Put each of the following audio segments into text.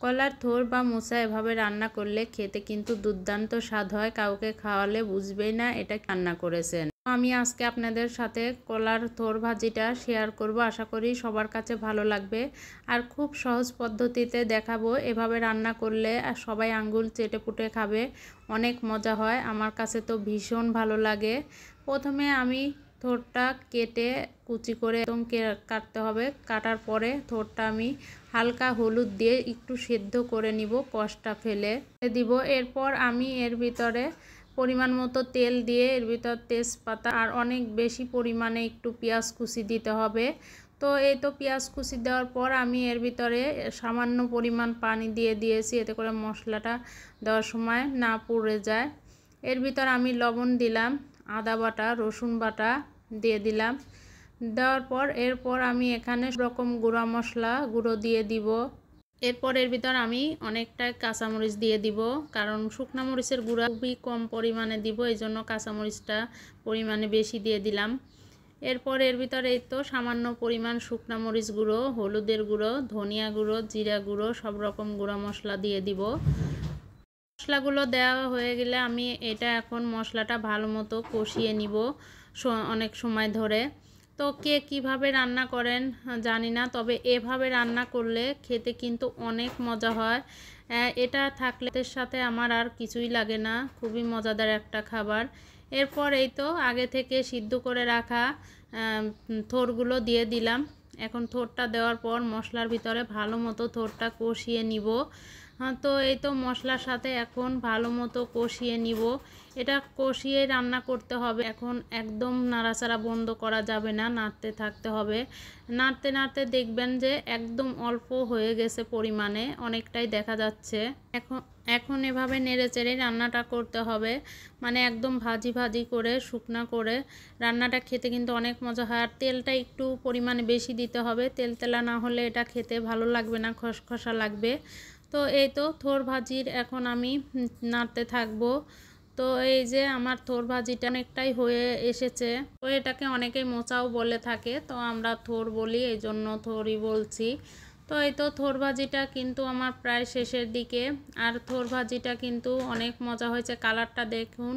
কলার থোড় বা মোচা এভাবে রান্না করলে খেতে কিন্তু দুর্দান্ত স্বাদ হয়, কাউকে খাওয়ালে বুঝবেই না এটা রান্না করেছেন। আমি আজকে আপনাদের সাথে কলার থোড় ভাজিটা শেয়ার করব, আশা করি সবার কাছে ভালো লাগবে। আর খুব সহজ পদ্ধতিতে দেখাবো, এভাবে রান্না করলে আর সবাই আঙ্গুল চেটে পুটে খাবে, অনেক মজা হয়। আমার কাছে তো ভীষণ ভালো লাগে। প্রথমে আমি থোড়টা কেটে কুচি করে একদম কাটতে হবে। কাটার পরে থোড়টা আমি হালকা হলুদ দিয়ে একটু সেদ্ধ করে নিব, কষটা ফেলে দিব। এরপর আমি এর ভিতরে পরিমাণ মতো তেল দিয়ে এর ভিতর তেজপাতা আর অনেক বেশি পরিমাণে একটু পেঁয়াজ কুচি দিতে হবে। তো এই তো পেঁয়াজ কুচি দেওয়ার পর আমি এর ভিতরে সামান্য পরিমাণ পানি দিয়ে দিয়েছি, এতে করে মশলাটা দেওয়ার সময় না পুড়ে যায়। এর ভিতর আমি লবণ দিলাম, আদা বাটা, রসুন বাটা দিয়ে দিলাম। দেওয়ার পর এরপর আমি এখানে রকম গুঁড়া মশলা গুঁড়ো দিয়ে দিব। এরপর এর ভিতর আমি অনেকটা কাঁচামরিচ দিয়ে দিব, কারণ শুকনো মরিচের গুঁড়া খুবই কম পরিমাণে দিব, এই জন্য কাঁচামরিচটা পরিমাণে বেশি দিয়ে দিলাম। এরপর এর ভিতরে এই তো সামান্য পরিমাণ শুকনো মরিচ গুঁড়ো, হলুদের গুঁড়ো, ধনিয়া গুঁড়ো, জিরা গুঁড়ো, সব রকম গুঁড়া মশলা দিয়ে দিব। মশলাগুলো দেওয়া হয়ে গেলে আমি এটা এখন মশলাটা ভালো মতো কষিয়ে নিব অনেক সময় ধরে। তো কে কীভাবে রান্না করেন জানি না, তবে এভাবে রান্না করলে খেতে কিন্তু অনেক মজা হয়। এটা থাকলে এর সাথে আমার আর কিছুই লাগে না, খুবই মজাদার একটা খাবার। এরপর এই তো আগে থেকে সিদ্ধ করে রাখা থোড়গুলো দিয়ে দিলাম। এখন থোড়টা দেওয়ার পর মশলার ভিতরে ভালো মতো থোড়টা কষিয়ে নিব। তো এই তো মশলার সাথে এখন ভালো মতো কষিয়ে নিব। এটা কষিয়ে রান্না করতে হবে, এখন একদম নাড়াচাড়া বন্ধ করা যাবে না, নাড়তে থাকতে হবে। নাড়তে নাড়তে দেখবেন যে একদম অল্প হয়ে গেছে পরিমাণে, অনেকটাই দেখা যাচ্ছে। এখন এভাবে নেড়ে চেড়ে রান্নাটা করতে হবে, মানে একদম ভাজি ভাজি করে শুকনা করে। রান্নাটা খেতে কিন্তু অনেক মজা হয়। আর তেলটা একটু পরিমাণে বেশি দিতে হবে, তেলা না হলে এটা খেতে ভালো লাগবে না, খসখসা লাগবে। তো এই তো থোড় ভাজির এখন আমি নাড়তে থাকবো। তো এই যে আমার থোড় ভাজিটা অনেকটাই হয়ে এসেছে। তো এটাকে অনেকেই মোচাও বলে থাকে, তো আমরা থোড় বলি, এই জন্য থোড়ই বলছি। তো এই তো থোড় ভাজিটা কিন্তু আমার প্রায় শেষের দিকে। আর থোড় ভাজিটা কিন্তু অনেক মজা হয়েছে, কালারটা দেখুন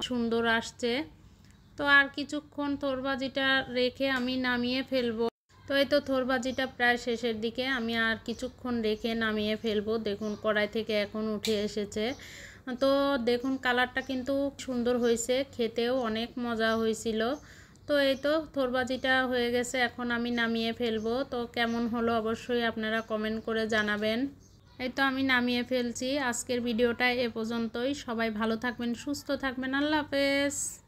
সুন্দর আসছে। তো আর কিছুক্ষণ থোড় ভাজিটা রেখে আমি নামিয়ে ফেলবো। তো এই তো থোড় ভাজিটা প্রায় শেষের দিকে, আমি আর কিছুক্ষণ রেখে নামিয়ে ফেলবো। দেখুন কড়াই থেকে এখন উঠে এসেছে। তো দেখুন কালারটা কিন্তু সুন্দর হয়েছে, খেতেও অনেক মজা হয়েছিল। তো এই তো থোড় ভাজিটা হয়ে গেছে, এখন আমি নামিয়ে ফেলবো। তো কেমন হলো অবশ্যই আপনারা কমেন্ট করে জানাবেন। এই তো আমি নামিয়ে ফেলছি। আজকের ভিডিওটা এ পর্যন্তই। সবাই ভালো থাকবেন, সুস্থ থাকবেন। আল্লাহ হাফেজ।